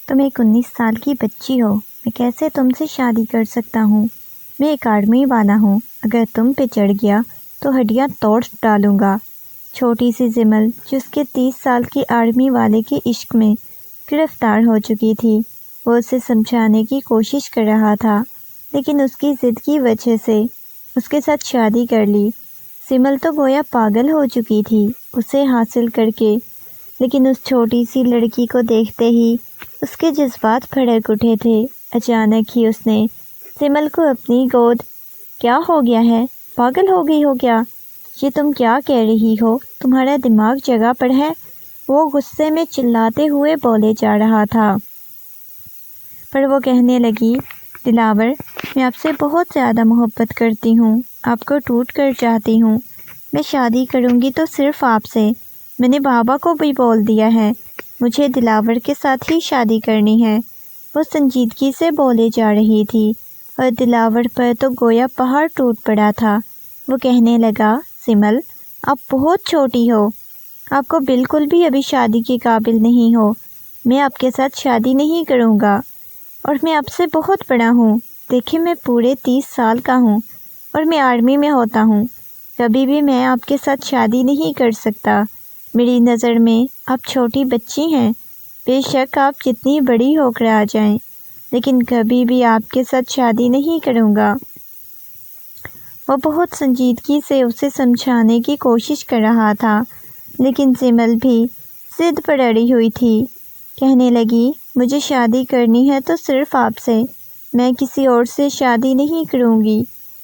تم ایک 19 سال کی بچی ہو، میں کیسے تم سے شادی کر سکتا ہوں؟ میں ایک آرمی والا ہوں، اگر تم پہ چڑھ گیا تو ہڈیاں توڑ ڈالوں گا۔ چھوٹی سی زمل جس کے 30 سال کی آرمی والے کے عشق میں گرفتار ہو چکی تھی، وہ اسے سمجھانے کی کوشش کر رہا تھا، لیکن اس کی ضد کی وجہ سے اس کے ساتھ شادی کر لی۔ زمل تو گویا پاگل ہو چکی تھی اسے حاصل کر کے، لیکن اس چھوٹی سی لڑکی کو دیکھتے ہی اس کے جذبات بھڑک اٹھے تھے۔ اچانک ہی اس نے زمل کو اپنی گود کیا ہو گیا ہے؟ پاگل ہو گئی ہو کیا؟ یہ تم کیا کہہ رہی ہو؟ تمہارا دماغ جگہ پر ہے؟ وہ غصے میں چلاتے ہوئے بولے جا رہا تھا، پر وہ کہنے لگی، دلاور، میں آپ سے بہت زیادہ محبت کرتی ہوں، آپ کو ٹوٹ کر چاہتی ہوں، میں شادی کروں گی تو صرف آپ سے، میں نے بابا کو بھی بول دیا ہے، مجھے دلاور کے ساتھ ہی شادی کرنی ہے۔ وہ سنجیدگی سے بولے جا رہی تھی اور دلاور پر تو گویا پہاڑ ٹوٹ پڑا تھا۔ وہ کہنے لگا، زمل، آپ بہت چھوٹی ہو، آپ کو بالکل بھی ابھی شادی کے قابل نہیں ہو، میں آپ کے ساتھ شادی نہیں کروں گا، اور میں آپ سے بہت بڑا ہوں، دیکھیں میں پورے 30 سال کا ہوں اور میں آرمی میں ہوتا ہوں، کبھی بھی میں آپ کے ساتھ شادی نہیں کر سکتا، میری نظر میں آپ چھوٹی بچی ہیں، بے شک آپ جتنی بڑی ہو کر آ جائیں، لیکن کبھی بھی آپ کے ساتھ شادی نہیں کروں گا۔ وہ بہت سنجیدگی سے اسے سمجھانے کی کوشش کر رہا تھا، لیکن زمل بھی ضد پر اڑی ہوئی تھی۔ کہنے لگی، مجھے شادی کرنی ہے تو صرف آپ سے، میں کسی اور سے شادی نہیں کروں گی۔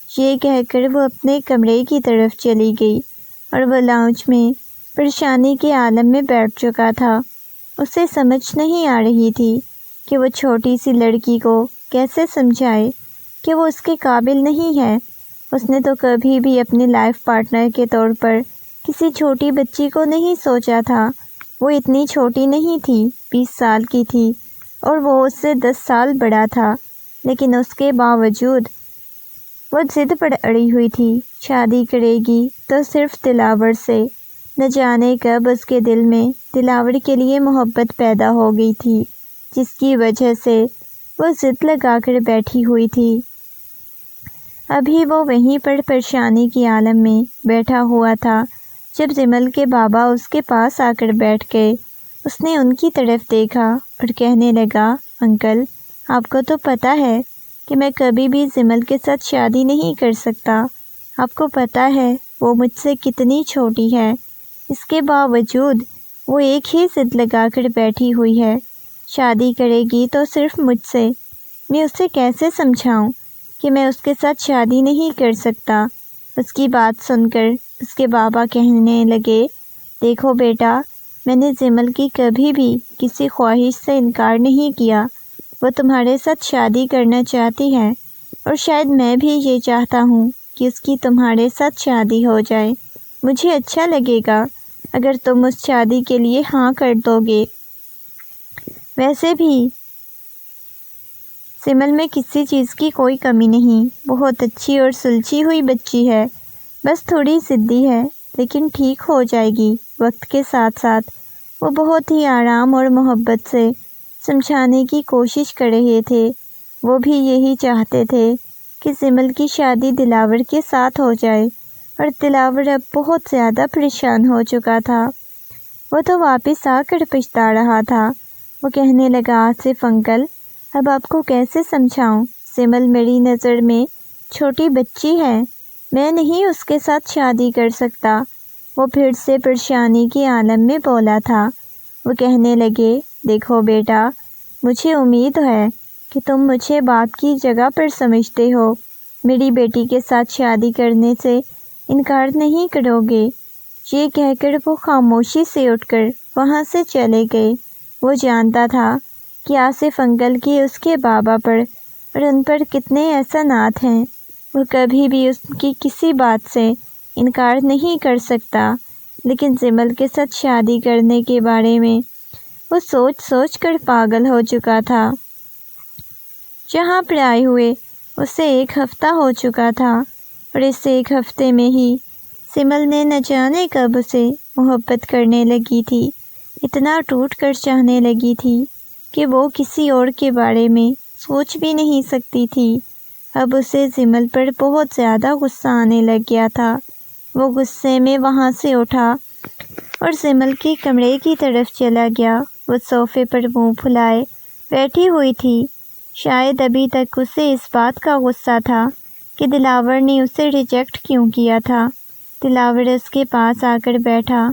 یہ کہہ کر وہ اپنے کمرے کی طرف چلی گئی اور وہ لاؤنج میں پریشانی کے عالم میں بیٹھ چکا تھا۔ اسے سمجھ نہیں آ رہی تھی کہ وہ چھوٹی سی لڑکی کو کیسے سمجھائے کہ وہ اس کے قابل نہیں ہے۔ اس نے تو کبھی بھی اپنے لائف پارٹنر کے طور پر کسی چھوٹی بچی کو نہیں سوچا تھا۔ وہ اتنی چھوٹی نہیں تھی، 20 سال کی تھی اور وہ اس سے 10 سال بڑا تھا، لیکن اس کے باوجود وہ ضد پر اڑی ہوئی تھی، شادی کرے گی تو صرف دلاور سے۔ نہ جانے کب اس کے دل میں دلاور کے لیے محبت پیدا ہو گئی تھی، جس کی وجہ سے وہ ضد لگا کر بیٹھی ہوئی تھی۔ ابھی وہ وہیں پر پریشانی کے عالم میں بیٹھا ہوا تھا جب زمل کے بابا اس کے پاس آ کر بیٹھ گئے۔ اس نے ان کی طرف دیکھا اور کہنے لگا، انکل، آپ کو تو پتہ ہے کہ میں کبھی بھی زمل کے ساتھ شادی نہیں کر سکتا۔ آپ کو پتہ ہے وہ مجھ سے کتنی چھوٹی ہے، اس کے باوجود وہ ایک ہی ضد لگا کر بیٹھی ہوئی ہے، شادی کرے گی تو صرف مجھ سے۔ میں اسے کیسے سمجھاؤں کہ میں اس کے ساتھ شادی نہیں کر سکتا؟ اس کی بات سن کر اس کے بابا کہنے لگے، دیکھو بیٹا، میں نے زمل کی کبھی بھی کسی خواہش سے انکار نہیں کیا، وہ تمہارے ساتھ شادی کرنا چاہتی ہے، اور شاید میں بھی یہ چاہتا ہوں کہ اس کی تمہارے ساتھ شادی ہو جائے۔ مجھے اچھا لگے گا اگر تم اس شادی کے لیے ہاں کر دو گے۔ ویسے بھی زمل میں کسی چیز کی کوئی کمی نہیں، بہت اچھی اور سلجھی ہوئی بچی ہے، بس تھوڑی ضدی ہے، لیکن ٹھیک ہو جائے گی وقت کے ساتھ ساتھ۔ وہ بہت ہی آرام اور محبت سے سمجھانے کی کوشش کر رہے تھے۔ وہ بھی یہی چاہتے تھے کہ زمل کی شادی دلاور کے ساتھ ہو جائے، اور دلاور اب بہت زیادہ پریشان ہو چکا تھا۔ وہ تو واپس آ کر پچھتا رہا تھا۔ وہ کہنے لگا، آصف انکل، اب آپ کو کیسے سمجھاؤں؟ زمل میری نظر میں چھوٹی بچی ہے، میں نہیں اس کے ساتھ شادی کر سکتا۔ وہ پھر سے پریشانی کے عالم میں بولا تھا۔ وہ کہنے لگے، دیکھو بیٹا، مجھے امید ہے کہ تم مجھے بات کی جگہ پر سمجھتے ہو، میری بیٹی کے ساتھ شادی کرنے سے انکار نہیں کرو گے۔ یہ کہہ کر وہ خاموشی سے اٹھ کر وہاں سے چلے گئے۔ وہ جانتا تھا کہ آصف انکل کی اس کے بابا پر اور ان پر کتنے احسانات ہیں، وہ کبھی بھی اس کی کسی بات سے انکار نہیں کر سکتا، لیکن زمل کے ساتھ شادی کرنے کے بارے میں وہ سوچ سوچ کر پاگل ہو چکا تھا۔ جہاں پر آئے ہوئے اسے 1 ہفتہ ہو چکا تھا، اور اس 1 ہفتے میں ہی زمل نے نہ جانے کب اسے محبت کرنے لگی تھی، اتنا ٹوٹ کر چاہنے لگی تھی کہ وہ کسی اور کے بارے میں سوچ بھی نہیں سکتی تھی۔ اب اسے زمل پر بہت زیادہ غصہ آنے لگ گیا تھا۔ وہ غصے میں وہاں سے اٹھا اور زمل کے کمرے کی طرف چلا گیا۔ وہ صوفے پر منہ پھلائے بیٹھی ہوئی تھی۔ شاید ابھی تک اسے اس بات کا غصہ تھا کہ دلاور نے اسے ریجیکٹ کیوں کیا تھا۔ دلاور اس کے پاس آ کر بیٹھا۔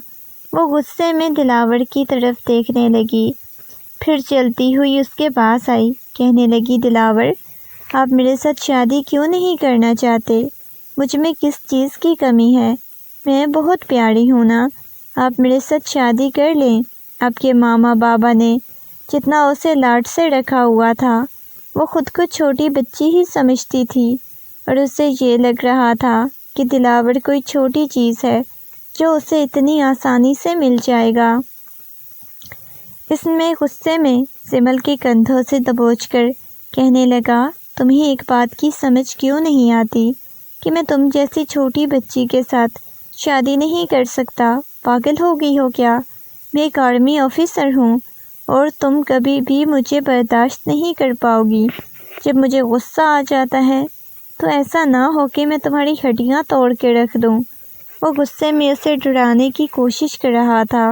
وہ غصے میں دلاور کی طرف دیکھنے لگی، پھر چلتی ہوئی اس کے پاس آئی، کہنے لگی، دلاور، آپ میرے ساتھ شادی کیوں نہیں کرنا چاہتے؟ مجھ میں کس چیز کی کمی ہے؟ میں بہت پیاری ہوں نا، آپ میرے ساتھ شادی کر لیں۔ آپ کے ماما بابا نے جتنا اسے لاڈ سے رکھا ہوا تھا، وہ خود کو چھوٹی بچی ہی سمجھتی تھی، اور اسے یہ لگ رہا تھا کہ دلاور کوئی چھوٹی چیز ہے جو اسے اتنی آسانی سے مل جائے گا۔ اس میں غصے میں زمل کے کندھوں سے دبوچ کر کہنے لگا، تمہیں ایک بات کی سمجھ کیوں نہیں آتی کہ میں تم جیسی چھوٹی بچی کے ساتھ شادی نہیں کر سکتا؟ پاگل ہو گئی ہو کیا؟ میں ایک آرمی آفیسر ہوں اور تم کبھی بھی مجھے برداشت نہیں کر پاؤ گی۔ جب مجھے غصہ آ جاتا ہے تو ایسا نہ ہو کہ میں تمہاری ہڈیاں توڑ کے رکھ دوں۔ وہ غصے میں اسے ڈرانے کی کوشش کر رہا تھا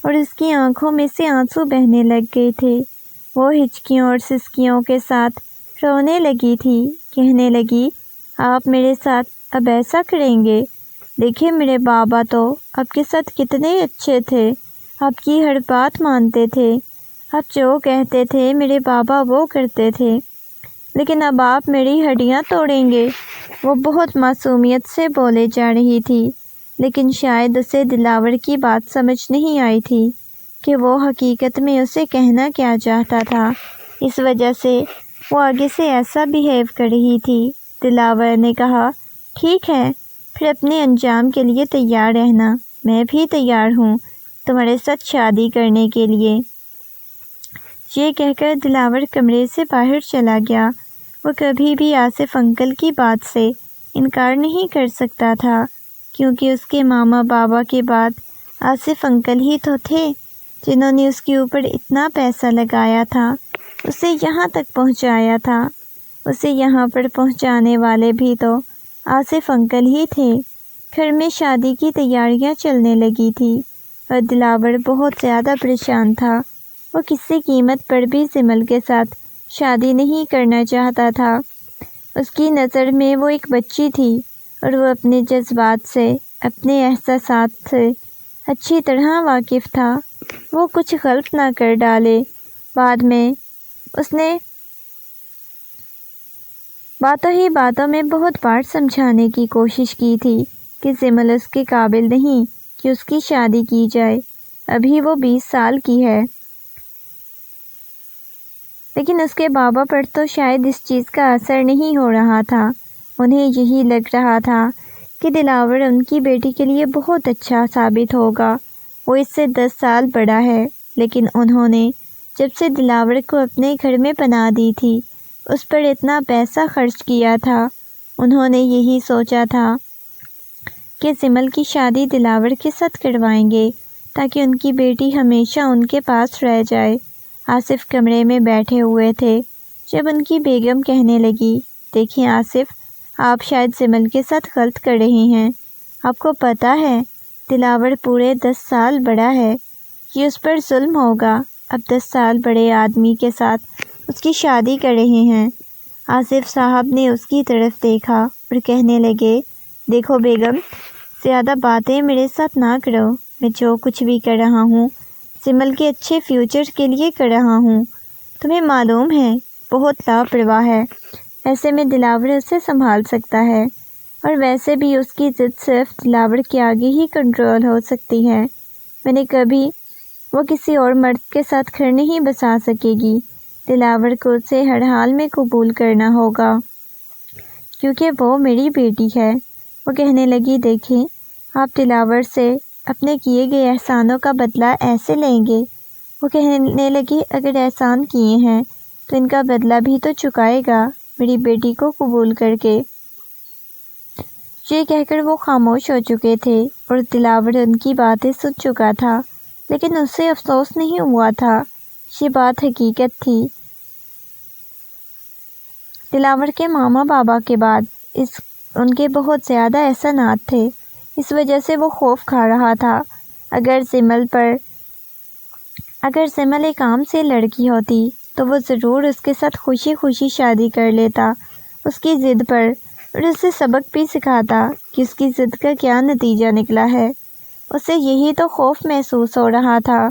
اور اس کی آنکھوں میں سے آنسو بہنے لگ گئے تھے۔ وہ ہچکیوں اور سسکیوں کے ساتھ رونے لگی تھی، کہنے لگی، آپ میرے ساتھ اب ایسا کریں گے؟ دیکھیں میرے بابا تو آپ کے ساتھ کتنے اچھے تھے، آپ کی ہر بات مانتے تھے، آپ جو کہتے تھے میرے بابا وہ کرتے تھے، لیکن اب آپ میری ہڈیاں توڑیں گے۔ وہ بہت معصومیت سے بولے جا رہی تھی، لیکن شاید اسے دلاور کی بات سمجھ نہیں آئی تھی کہ وہ حقیقت میں اسے کہنا کیا چاہتا تھا۔ اس وجہ سے وہ آگے سے ایسا بیہیو کر رہی تھی۔ دلاور نے کہا، ٹھیک ہے، پھر اپنے انجام کے لیے تیار رہنا، میں بھی تیار ہوں تمہارے ساتھ شادی کرنے کے لیے۔ یہ کہہ کر دلاور کمرے سے باہر چلا گیا۔ وہ کبھی بھی آصف انکل کی بات سے انکار نہیں کر سکتا تھا، کیونکہ اس کے ماما بابا کے بعد آصف انکل ہی تو تھے جنہوں نے اس کے اوپر اتنا پیسہ لگایا تھا، اسے یہاں تک پہنچایا تھا۔ اسے یہاں پر پہنچانے والے بھی تو آصف انکل ہی تھے۔ گھر میں شادی کی تیاریاں چلنے لگی تھی اور دلاور بہت زیادہ پریشان تھا۔ وہ کسی قیمت پر بھی زمل کے ساتھ شادی نہیں کرنا چاہتا تھا۔ اس کی نظر میں وہ ایک بچی تھی اور وہ اپنے جذبات سے، اپنے احساسات سے اچھی طرح واقف تھا۔ وہ کچھ غلط نہ کر ڈالے۔ بعد میں اس نے باتوں ہی باتوں میں بہت بار سمجھانے کی کوشش کی تھی کہ زمل اس کے قابل نہیں کہ اس کی شادی کی جائے، ابھی وہ 20 سال کی ہے۔ لیکن اس کے بابا پر تو شاید اس چیز کا اثر نہیں ہو رہا تھا۔ انہیں یہی لگ رہا تھا کہ دلاور ان کی بیٹی کے لیے بہت اچھا ثابت ہوگا۔ وہ اس سے 10 سال بڑا ہے، لیکن انہوں نے جب سے دلاور کو اپنے گھر میں پناہ دی تھی، اس پر اتنا پیسہ خرچ کیا تھا۔ انہوں نے یہی سوچا تھا کہ زمل کی شادی دلاور کے ساتھ کروائیں گے تاکہ ان کی بیٹی ہمیشہ ان کے پاس رہ جائے۔ آصف کمرے میں بیٹھے ہوئے تھے جب ان کی بیگم کہنے لگی، دیکھیں آصف، آپ شاید زمل کے ساتھ غلط کر رہے ہیں۔ آپ کو پتہ ہے دلاور پورے 10 سال بڑا ہے، یہ اس پر ظلم ہوگا۔ اب 10 سال بڑے آدمی کے ساتھ اس کی شادی کر رہے ہیں۔ آصف صاحب نے اس کی طرف دیکھا اور کہنے لگے، دیکھو بیگم، زیادہ باتیں میرے ساتھ نہ کرو۔ میں جو کچھ بھی کر رہا ہوں زمل کے اچھے فیوچر کے لیے کر رہا ہوں۔ تمہیں معلوم ہے بہت لاپرواہ ہے، ایسے میں دلاور اسے سنبھال سکتا ہے، اور ویسے بھی اس کی ضد صرف دلاور کے آگے ہی کنٹرول ہو سکتی ہے۔ میں نے کبھی وہ کسی اور مرد کے ساتھ گھر نہیں بسا سکے گی۔ دلاور کو اسے ہر حال میں قبول کرنا ہوگا کیونکہ وہ میری بیٹی ہے۔ وہ کہنے لگی، دیکھیں، آپ دلاور سے اپنے کیے گئے احسانوں کا بدلہ ایسے لیں گے؟ وہ کہنے لگی، اگر احسان کیے ہیں تو ان کا بدلہ بھی تو چکائے گا میری بیٹی کو قبول کر کے۔ یہ کہہ کر وہ خاموش ہو چکے تھے اور دلاور ان کی باتیں سن چکا تھا، لیکن اسے افسوس نہیں ہوا تھا۔ یہ بات حقیقت تھی۔ دلاور کے ماما بابا کے بعد ان کے بہت زیادہ احسانات تھے، اس وجہ سے وہ خوف کھا رہا تھا۔ اگر زمل ایک عام سی لڑکی ہوتی تو وہ ضرور اس کے ساتھ خوشی خوشی شادی کر لیتا، اس کی ضد پر، اور اسے سبق بھی سکھاتا کہ اس کی ضد کا کیا نتیجہ نکلا ہے۔ اسے یہی تو خوف محسوس ہو رہا تھا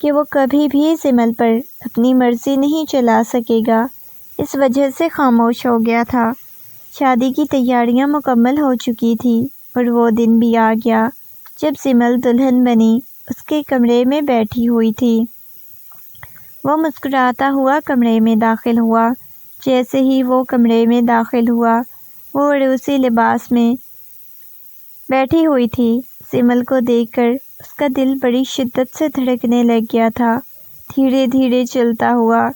کہ وہ کبھی بھی زمل پر اپنی مرضی نہیں چلا سکے گا، اس وجہ سے خاموش ہو گیا تھا۔ شادی کی تیاریاں مکمل ہو چکی تھی اور وہ دن بھی آ گیا جب زمل دلہن بنی اس کے کمرے میں بیٹھی ہوئی تھی۔ وہ مسکراتا ہوا کمرے میں داخل ہوا۔ جیسے ہی وہ کمرے میں داخل ہوا، وہ عروسی لباس میں بیٹھی ہوئی تھی۔ زمل کو دیکھ کر اس کا دل بڑی شدت سے دھڑکنے لگ گیا تھا۔ دھیرے دھیرے چلتا ہوا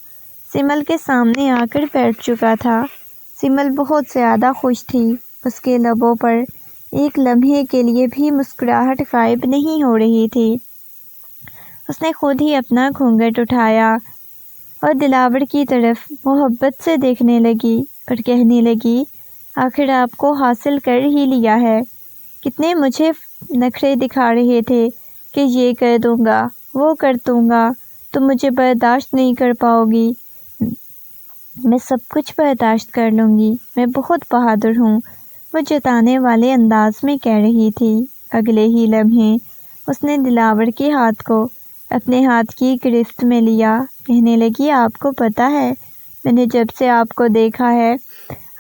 زمل کے سامنے آ کر بیٹھ چکا تھا۔ زمل بہت زیادہ خوش تھی، اس کے لبوں پر ایک لمحے کے لیے بھی مسکراہٹ غائب نہیں ہو رہی تھی۔ اس نے خود ہی اپنا گھونگھٹ اٹھایا اور دلاور کی طرف محبت سے دیکھنے لگی اور کہنے لگی، آخر آپ کو حاصل کر ہی لیا ہے۔ کتنے مجھے نخرے دکھا رہے تھے کہ یہ کر دوں گا، وہ کر دوں گا، تم مجھے برداشت نہیں کر پاؤ گی۔ میں سب کچھ برداشت کر لوں گی، میں بہت بہادر ہوں، وہ جتانے والے انداز میں کہہ رہی تھی۔ اگلے ہی لمحے اس نے دلاور کے ہاتھ کو اپنے ہاتھ کی گرفت میں لیا، کہنے لگی، آپ کو پتہ ہے میں نے جب سے آپ کو دیکھا ہے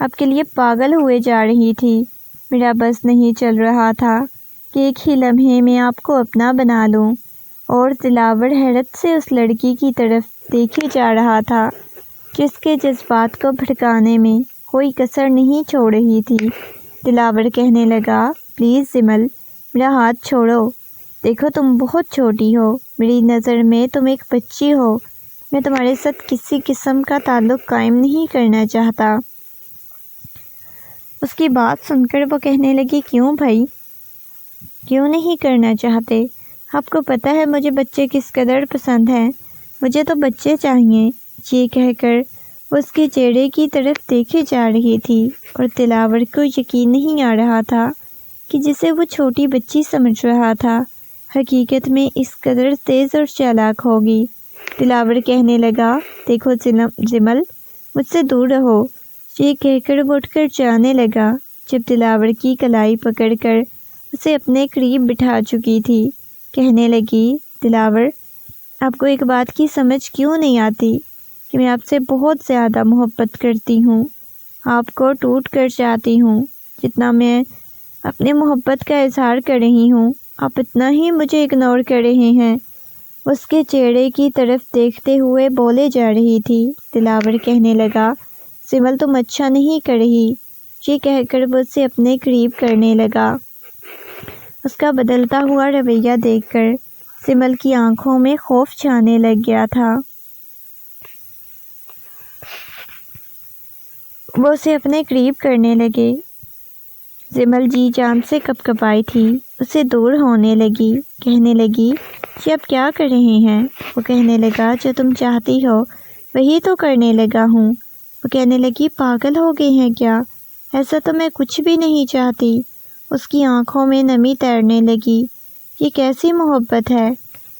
آپ کے لیے پاگل ہوئے جا رہی تھی۔ میرا بس نہیں چل رہا تھا کہ ایک ہی لمحے میں آپ کو اپنا بنا لوں۔ اور دلاور حیرت سے اس لڑکی کی طرف دیکھے جا رہا تھا جس کے جذبات کو بھڑکانے میں کوئی کسر نہیں چھوڑ رہی تھی۔ دلاور کہنے لگا، پلیز زمل، میرا ہاتھ چھوڑو، دیکھو تم بہت چھوٹی ہو، میری نظر میں تم ایک بچی ہو، میں تمہارے ساتھ کسی قسم کا تعلق قائم نہیں کرنا چاہتا۔ اس کی بات سن کر وہ کہنے لگی، کیوں بھائی، کیوں نہیں کرنا چاہتے؟ آپ کو پتہ ہے مجھے بچے کس قدر پسند ہیں، مجھے تو بچے چاہیے۔ یہ کہہ کر وہ اس کے چہرے کی طرف دیکھے جا رہی تھی اور دلاور کو یقین نہیں آ رہا تھا کہ جسے وہ چھوٹی بچی سمجھ رہا تھا حقیقت میں اس قدر تیز اور چالاک ہوگی۔ دلاور کہنے لگا، دیکھو زمل، مجھ سے دور رہو۔ یہ کہہ کر وہ اٹھ کر جانے لگا جب دلاور کی کلائی پکڑ کر اسے اپنے قریب بٹھا چکی تھی۔ کہنے لگی، دلاور، آپ کو ایک بات کی سمجھ کیوں نہیں آتی کہ میں آپ سے بہت زیادہ محبت کرتی ہوں، آپ کو ٹوٹ کر چاہتی ہوں۔ جتنا میں اپنے محبت کا اظہار کر رہی ہوں، آپ اتنا ہی مجھے اگنور کر رہے ہیں۔ اس کے چہرے کی طرف دیکھتے ہوئے بولے جا رہی تھی۔ دلاور کہنے لگا، زمل تم اچھا نہیں کر رہی۔ یہ کہہ کر وہ اسے اپنے قریب کرنے لگا۔ اس کا بدلتا ہوا رویہ دیکھ کر زمل کی آنکھوں میں خوف چھانے لگ گیا تھا۔ وہ اسے اپنے قریب کرنے لگے۔ زمل جی جان سے کپکپائی تھی، اسے دور ہونے لگی، کہنے لگی، یہ اب کیا کر رہے ہیں؟ وہ کہنے لگا، جو تم چاہتی ہو وہی تو کرنے لگا ہوں۔ وہ کہنے لگی، پاگل ہو گئے ہیں کیا؟ ایسا تو میں کچھ بھی نہیں چاہتی۔ اس کی آنکھوں میں نمی تیرنے لگی۔ یہ کیسی محبت ہے؟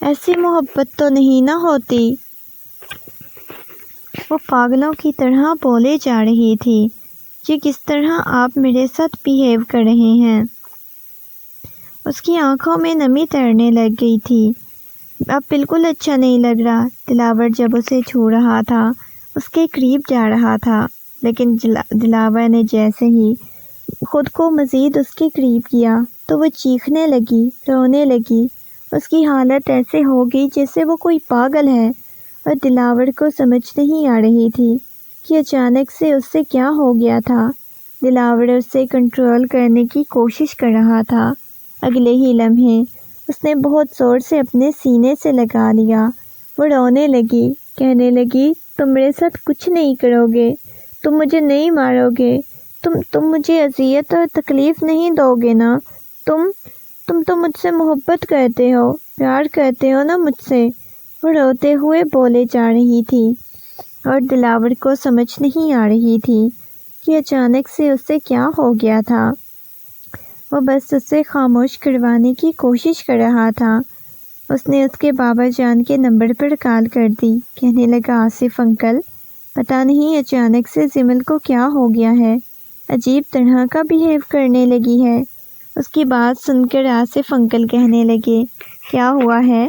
ایسی محبت تو نہیں نہ ہوتی۔ وہ پاگلوں کی طرح بولے جا رہی تھی، یہ کس طرح آپ میرے ساتھ بیہیو کر رہے ہیں؟ اس کی آنکھوں میں نمی تیرنے لگ گئی تھی۔ اب بالکل اچھا نہیں لگ رہا۔ دلاور جب اسے چھو رہا تھا، اس کے قریب جا رہا تھا، لیکن دلاور نے جیسے ہی خود کو مزید اس کے قریب کیا تو وہ چیخنے لگی، رونے لگی۔ اس کی حالت ایسے ہو گئی جیسے وہ کوئی پاگل ہے، اور دلاور کو سمجھ نہیں آ رہی تھی کہ اچانک سے اس سے کیا ہو گیا تھا۔ دلاور اسے کنٹرول کرنے کی کوشش کر رہا تھا۔ اگلے ہی لمحے اس نے بہت زور سے اپنے سینے سے لگا لیا۔ وہ رونے لگی، کہنے لگی، تم میرے ساتھ کچھ نہیں کرو گے، تم مجھے نہیں مارو گے، تم مجھے اذیت اور تکلیف نہیں دو گے نا؟ تم تو مجھ سے محبت کرتے ہو، پیار کرتے ہو نا مجھ سے؟ وہ روتے ہوئے بولے جا رہی تھی اور دلاور کو سمجھ نہیں آ رہی تھی کہ اچانک سے اسے کیا ہو گیا تھا۔ وہ بس اسے خاموش کروانے کی کوشش کر رہا تھا۔ اس نے اس کے بابا جان کے نمبر پر کال کر دی۔ کہنے لگا، آصف انکل، پتہ نہیں اچانک سے جمیل کو کیا ہو گیا ہے، عجیب طرح کا بیہیو کرنے لگی ہے۔ اس کی بات سن کر آصف انکل کہنے لگے، کیا ہوا ہے؟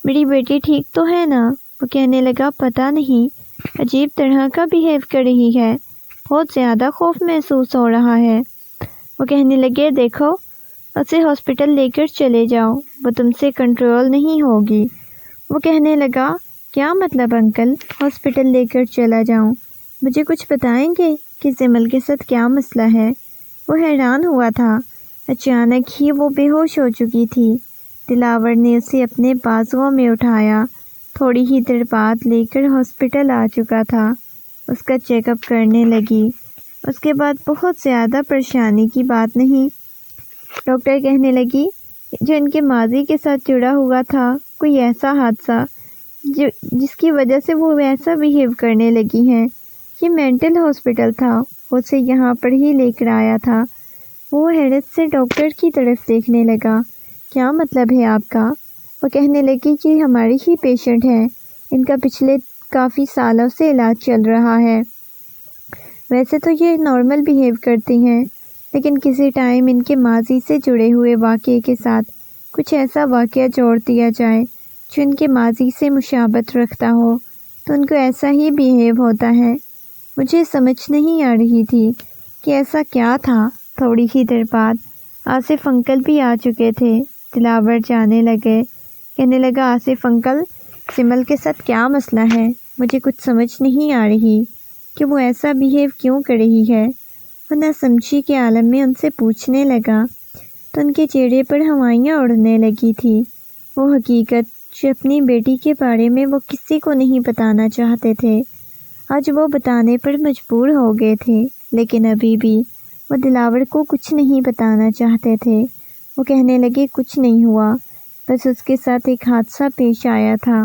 میری بیٹی ٹھیک تو ہے نا؟ وہ کہنے لگا، پتہ نہیں، عجیب طرح کا بیہیو کر رہی ہے، بہت زیادہ خوف محسوس ہو رہا ہے۔ وہ کہنے لگے، دیکھو، اسے ہاسپٹل لے کر چلے جاؤ، وہ تم سے کنٹرول نہیں ہوگی۔ وہ کہنے لگا، کیا مطلب انکل، ہاسپٹل لے کر چلا جاؤں؟ مجھے کچھ بتائیں گے کہ جمیل کے ساتھ کیا مسئلہ ہے؟ وہ حیران ہوا تھا۔ اچانک ہی وہ بے ہوش ہو چکی تھی۔ دلاور نے اسے اپنے بازوؤں میں اٹھایا، تھوڑی ہی دیر بعد لے کر ہاسپٹل آ چکا تھا۔ اس کا چیک اپ کرنے لگی۔ اس کے بعد بہت زیادہ پریشانی کی بات نہیں۔ ڈاکٹر کہنے لگی، جو ان کے ماضی کے ساتھ جڑا ہوا تھا، کوئی ایسا حادثہ جس کی وجہ سے وہ ایسا بیہیو کرنے لگی ہیں۔ یہ مینٹل ہاسپٹل تھا، اسے یہاں پر ہی لے کر آیا تھا۔ وہ حیرت سے ڈاکٹر کی طرف دیکھنے لگا۔ کیا مطلب ہے آپ کا؟ وہ کہنے لگی کہ ہماری ہی پیشنٹ ہے، ان کا پچھلے کافی سالوں سے علاج چل رہا ہے۔ ویسے تو یہ نارمل بیہیو کرتی ہیں، لیکن کسی ٹائم ان کے ماضی سے جڑے ہوئے واقعے کے ساتھ کچھ ایسا واقعہ جوڑ دیا جائے جو ان کے ماضی سے مشابہت رکھتا ہو تو ان کو ایسا ہی بیہیو ہوتا ہے۔ مجھے سمجھ نہیں آ رہی تھی کہ ایسا کیا تھا۔ تھوڑی ہی دیر بعد آصف انکل بھی آ چکے تھے۔ دلاور جانے لگے۔ کہنے لگا، آصف انکل، جمیل کے ساتھ کیا مسئلہ ہے؟ مجھے کچھ سمجھ نہیں آ رہی کہ وہ ایسا بیہیو کیوں کر رہی ہے۔ وہ نہ سمجھی کے عالم میں ان سے پوچھنے لگا تو ان کے چہرے پر ہوائیاں اڑنے لگی تھی۔ وہ حقیقت جو اپنی بیٹی کے بارے میں وہ کسی کو نہیں بتانا چاہتے تھے، آج وہ بتانے پر مجبور ہو گئے تھے، لیکن ابھی بھی وہ دلاور کو کچھ نہیں بتانا چاہتے تھے۔ وہ کہنے لگے، کچھ نہیں ہوا، بس اس کے ساتھ ایک حادثہ پیش آیا تھا،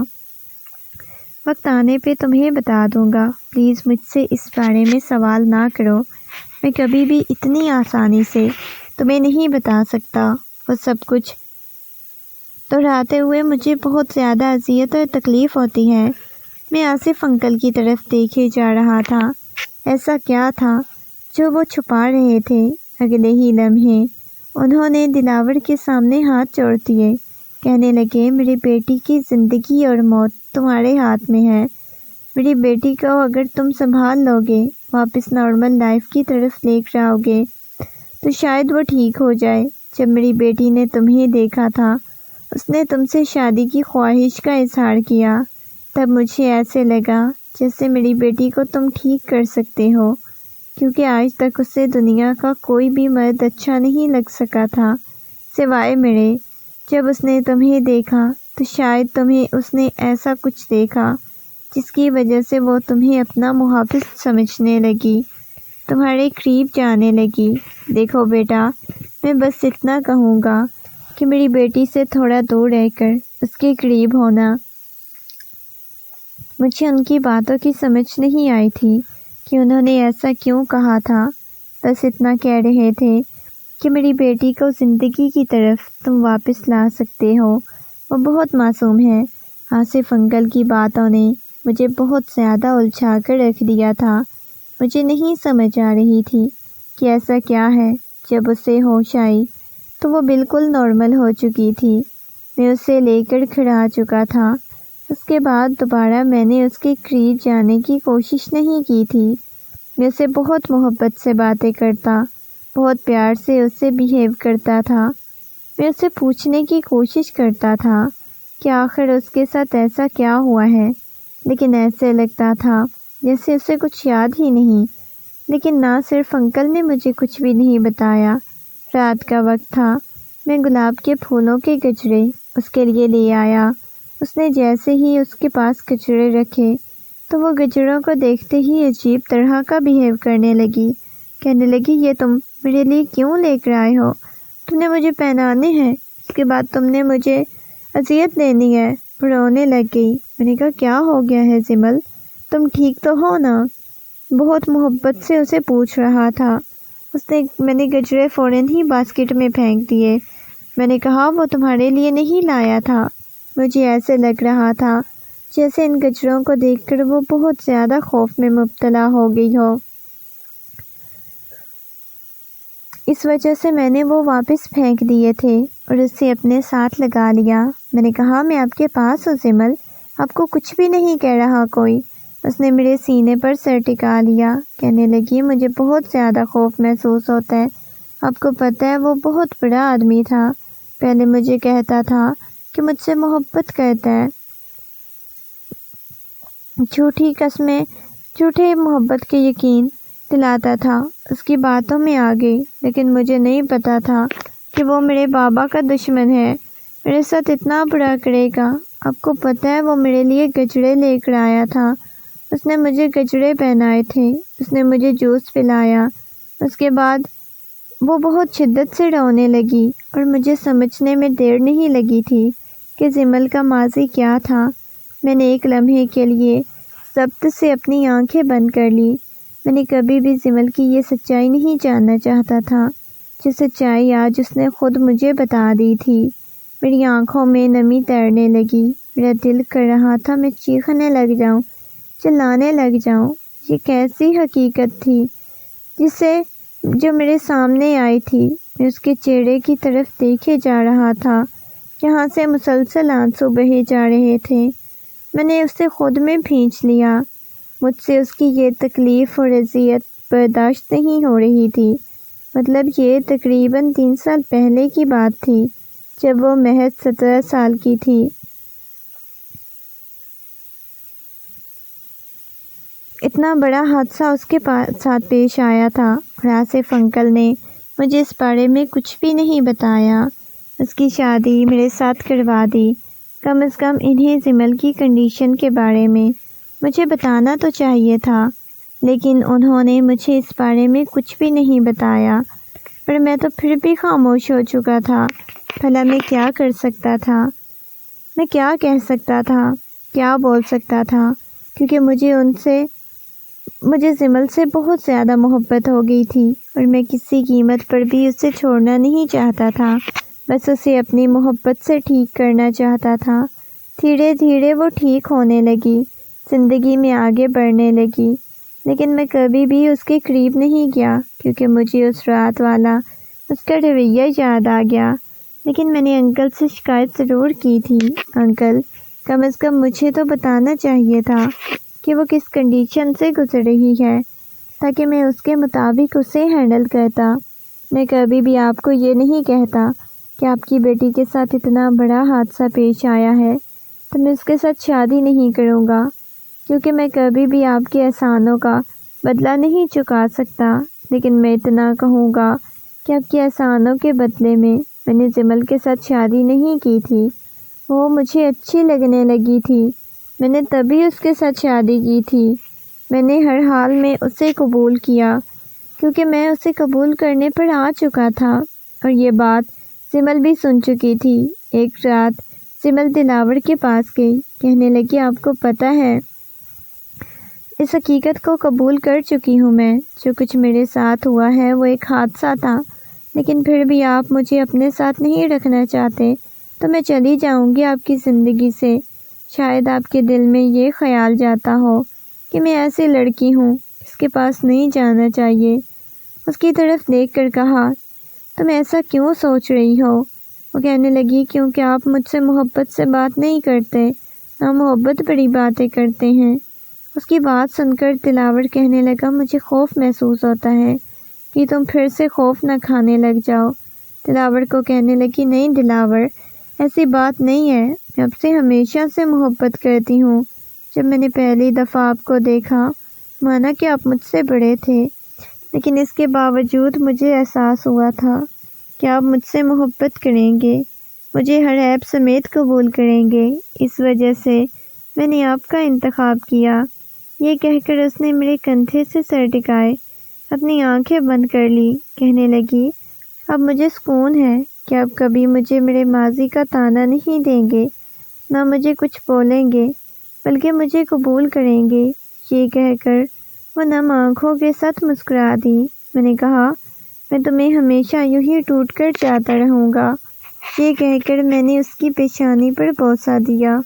وقت آنے پہ تمہیں بتا دوں گا۔ پلیز مجھ سے اس بارے میں سوال نہ کرو، میں کبھی بھی اتنی آسانی سے تمہیں نہیں بتا سکتا۔ وہ سب کچھ دہراتے ہوئے، مجھے بہت زیادہ اذیت اور تکلیف ہوتی ہے۔ میں آصف انکل کی طرف دیکھے جا رہا تھا۔ ایسا کیا تھا جو وہ چھپا رہے تھے؟ اگلے ہی لمحے انہوں نے دلاور کے سامنے ہاتھ جوڑ دیے۔ کہنے لگے، میری بیٹی کی زندگی اور موت تمہارے ہاتھ میں ہے۔ میری بیٹی کو اگر تم سنبھال لو گے، واپس نارمل لائف کی طرف لے کر آؤ گے تو شاید وہ ٹھیک ہو جائے۔ جب میری بیٹی نے تمہیں دیکھا تھا، اس نے تم سے شادی کی خواہش کا اظہار کیا، تب مجھے ایسے لگا جیسے میری بیٹی کو تم ٹھیک کر سکتے ہو، کیونکہ آج تک اسے دنیا کا کوئی بھی مرد اچھا نہیں لگ سکا تھا سوائے میرے۔ جب اس نے تمہیں دیکھا تو شاید تمہیں اس نے ایسا کچھ دیکھا جس کی وجہ سے وہ تمہیں اپنا محافظ سمجھنے لگی، تمہارے قریب جانے لگی۔ دیکھو بیٹا، میں بس اتنا کہوں گا کہ میری بیٹی سے تھوڑا دور رہ کر اس کے قریب ہونا۔ مجھے ان کی باتوں کی سمجھ نہیں آئی تھی کہ انہوں نے ایسا کیوں کہا تھا، بس اتنا کہہ رہے تھے کہ میری بیٹی کو زندگی کی طرف تم واپس لا سکتے ہو، وہ بہت معصوم ہے۔ آصف انکل کی باتوں نے مجھے بہت زیادہ الجھا کر رکھ دیا تھا۔ مجھے نہیں سمجھ آ رہی تھی کہ ایسا کیا ہے۔ جب اسے ہوش آئی تو وہ بالکل نارمل ہو چکی تھی۔ میں اسے لے کر کھڑا چکا تھا۔ اس کے بعد دوبارہ میں نے اس کے قریب جانے کی کوشش نہیں کی تھی۔ میں اسے بہت محبت سے باتیں کرتا، بہت پیار سے اس سے بیہیو کرتا تھا۔ میں اسے پوچھنے کی کوشش کرتا تھا کہ آخر اس کے ساتھ ایسا کیا ہوا ہے، لیکن ایسے لگتا تھا جیسے اسے کچھ یاد ہی نہیں۔ لیکن نہ صرف انکل نے مجھے کچھ بھی نہیں بتایا۔ رات کا وقت تھا۔ میں گلاب کے پھولوں کے گجرے اس کے لیے لے آیا۔ اس نے جیسے ہی اس کے پاس گجرے رکھے تو وہ گجروں کو دیکھتے ہی عجیب طرح کا بیہیو کرنے لگی۔ کہنے لگی، یہ تم میرے لیے کیوں لے کر آئے ہو؟ تم نے مجھے پہنانے ہیں، اس کے بعد تم نے مجھے اذیت دینی ہے۔ رونے لگ گئی۔ میں نے کہا کیا ہو گیا ہے زمل، تم ٹھیک تو ہو نا؟ بہت محبت سے اسے پوچھ رہا تھا۔ میں نے گجرے فوراً ہی باسکٹ میں پھینک دیے۔ میں نے کہا وہ تمہارے لیے نہیں لایا تھا۔ مجھے ایسے لگ رہا تھا جیسے ان گجروں کو دیکھ کر وہ بہت زیادہ خوف میں مبتلا ہو گئی ہو۔ اس وجہ سے میں نے وہ واپس پھینک دیے تھے اور اسے اپنے ساتھ لگا لیا۔ میں نے کہا میں آپ کے پاس ہوں زمل، آپ کو کچھ بھی نہیں کہہ رہا کوئی۔ اس نے میرے سینے پر سر ٹکا لیا، کہنے لگی مجھے بہت زیادہ خوف محسوس ہوتا ہے۔ آپ کو پتہ ہے وہ بہت بڑا آدمی تھا، پہلے مجھے کہتا تھا کہ مجھ سے محبت کرتا ہے، جھوٹی قسمیں، جھوٹے محبت کے یقین دلاتا تھا۔ اس کی باتوں میں آ گئی، لیکن مجھے نہیں پتا تھا کہ وہ میرے بابا کا دشمن ہے، میرے ساتھ اتنا برا کرے گا۔ آپ کو پتہ ہے وہ میرے لیے گجرے لے کر آیا تھا، اس نے مجھے گجرے پہنائے تھے، اس نے مجھے جوس پلایا۔ اس کے بعد وہ بہت شدت سے رونے لگی اور مجھے سمجھنے میں دیر نہیں لگی تھی کہ زمل کا ماضی کیا تھا۔ میں نے ایک لمحے کے لیے ضبط سے اپنی آنکھیں بند کر لی۔ میں نے کبھی بھی زمل کی یہ سچائی نہیں جاننا چاہتا تھا، جو سچائی آج اس نے خود مجھے بتا دی تھی۔ میری آنکھوں میں نمی تیرنے لگی، میرا دل کر رہا تھا میں چیخنے لگ جاؤں، چلانے لگ جاؤں۔ یہ کیسی حقیقت تھی جو میرے سامنے آئی تھی۔ میں اس کے چہرے کی طرف دیکھے جا رہا تھا جہاں سے مسلسل آنسو بہے جا رہے تھے۔ میں نے اسے خود میں بھینچ لیا۔ مجھ سے اس کی یہ تکلیف اور اذیت برداشت نہیں ہو رہی تھی۔ مطلب یہ تقریباً 3 سال پہلے کی بات تھی، جب وہ محض 17 سال کی تھی۔ اتنا بڑا حادثہ اس کے ساتھ پیش آیا تھا اور آصف انکل نے مجھے اس بارے میں کچھ بھی نہیں بتایا۔ اس کی شادی میرے ساتھ کروا دی۔ کم از کم انہیں زمل کی کنڈیشن کے بارے میں مجھے بتانا تو چاہیے تھا، لیکن انہوں نے مجھے اس بارے میں کچھ بھی نہیں بتایا۔ پر میں تو پھر بھی خاموش ہو چکا تھا۔ بھلا میں کیا کر سکتا تھا؟ میں کیا کہہ سکتا تھا؟ کیا بول سکتا تھا؟ کیونکہ مجھے زمل سے بہت زیادہ محبت ہو گئی تھی اور میں کسی قیمت پر بھی اسے چھوڑنا نہیں چاہتا تھا، بس اسے اپنی محبت سے ٹھیک کرنا چاہتا تھا۔ دھیرے دھیرے وہ ٹھیک ہونے لگی، زندگی میں آگے بڑھنے لگی، لیکن میں کبھی بھی اس کے قریب نہیں گیا کیونکہ مجھے اس رات والا اس کا رویہ یاد آ گیا۔ لیکن میں نے انکل سے شکایت ضرور کی تھی۔ انکل، کم از کم مجھے تو بتانا چاہیے تھا کہ وہ کس کنڈیشن سے گزر رہی ہے، تاکہ میں اس کے مطابق اسے ہینڈل کرتا۔ میں کبھی بھی آپ کو یہ نہیں کہتا کہ آپ کی بیٹی کے ساتھ اتنا بڑا حادثہ پیش آیا ہے تو میں اس کے ساتھ شادی نہیں کروں گا، کیونکہ میں کبھی بھی آپ کے احسانوں کا بدلہ نہیں چکا سکتا۔ لیکن میں اتنا کہوں گا کہ آپ کے احسانوں کے بدلے میں نے زمل کے ساتھ شادی نہیں کی تھی، وہ مجھے اچھی لگنے لگی تھی، میں نے تبھی اس کے ساتھ شادی کی تھی۔ میں نے ہر حال میں اسے قبول کیا کیونکہ میں اسے قبول کرنے پر آ چکا تھا، اور یہ بات زمل بھی سن چکی تھی۔ ایک رات زمل دلاور کے پاس گئی، کہنے لگی آپ کو پتہ ہے اس حقیقت کو قبول کر چکی ہوں میں، جو کچھ میرے ساتھ ہوا ہے وہ ایک حادثہ تھا، لیکن پھر بھی آپ مجھے اپنے ساتھ نہیں رکھنا چاہتے تو میں چلی جاؤں گی آپ کی زندگی سے۔ شاید آپ کے دل میں یہ خیال جاتا ہو کہ میں ایسی لڑکی ہوں اس کے پاس نہیں جانا چاہیے۔ اس کی طرف دیکھ کر کہا تم ایسا کیوں سوچ رہی ہو؟ وہ کہنے لگی کیونکہ آپ مجھ سے محبت سے بات نہیں کرتے، نہ محبت بڑی باتیں کرتے ہیں۔ اس کی بات سن کر دلاور کہنے لگا مجھے خوف محسوس ہوتا ہے کہ تم پھر سے خوف نہ کھانے لگ جاؤ۔ دلاور کو کہنے لگی نہیں دلاور، ایسی بات نہیں ہے، میں آپ سے ہمیشہ سے محبت کرتی ہوں۔ جب میں نے پہلی دفعہ آپ کو دیکھا مانا کہ آپ مجھ سے بڑے تھے، لیکن اس کے باوجود مجھے احساس ہوا تھا کہ آپ مجھ سے محبت کریں گے، مجھے ہر عیب سمیت قبول کریں گے، اس وجہ سے میں نے آپ کا انتخاب کیا۔ یہ کہہ کر اس نے میرے کندھے سے سر ٹکائے، اپنی آنکھیں بند کر لی، کہنے لگی اب مجھے سکون ہے کہ آپ کبھی مجھے میرے ماضی کا تانا نہیں دیں گے۔ نہ مجھے کچھ بولیں گے بلکہ مجھے قبول کریں گے۔ یہ کہہ کر وہ نم آنکھوں کے ساتھ مسکرا دی۔ میں نے کہا میں تمہیں ہمیشہ یوں ہی ٹوٹ کر جاتا رہوں گا۔ یہ کہہ کر میں نے اس کی پیشانی پر بوسہ دیا۔